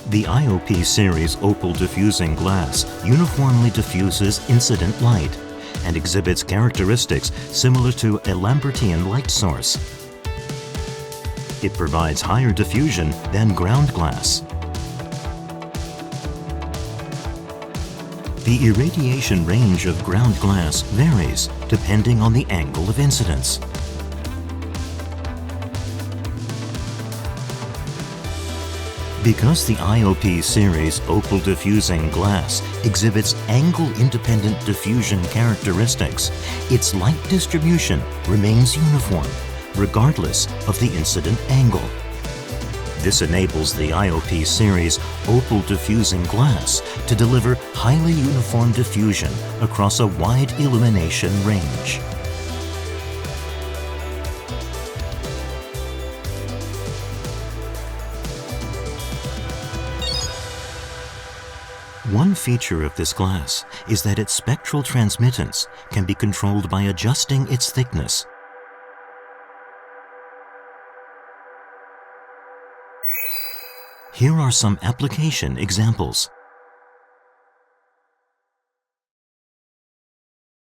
The IOP series Opal diffusing glass uniformly diffuses incident light and exhibits characteristics similar to a Lambertian light source. It provides higher diffusion than ground glass. The irradiation range of ground glass varies depending on the angle of incidence. Because the IOP series Opal diffusing glass exhibits angle-independent diffusion characteristics, its light distribution remains uniform, regardless of the incident angle. This enables the IOP series Opal diffusing glass to deliver highly uniform diffusion across a wide illumination range. One feature of this glass is that its spectral transmittance can be controlled by adjusting its thickness. Here are some application examples.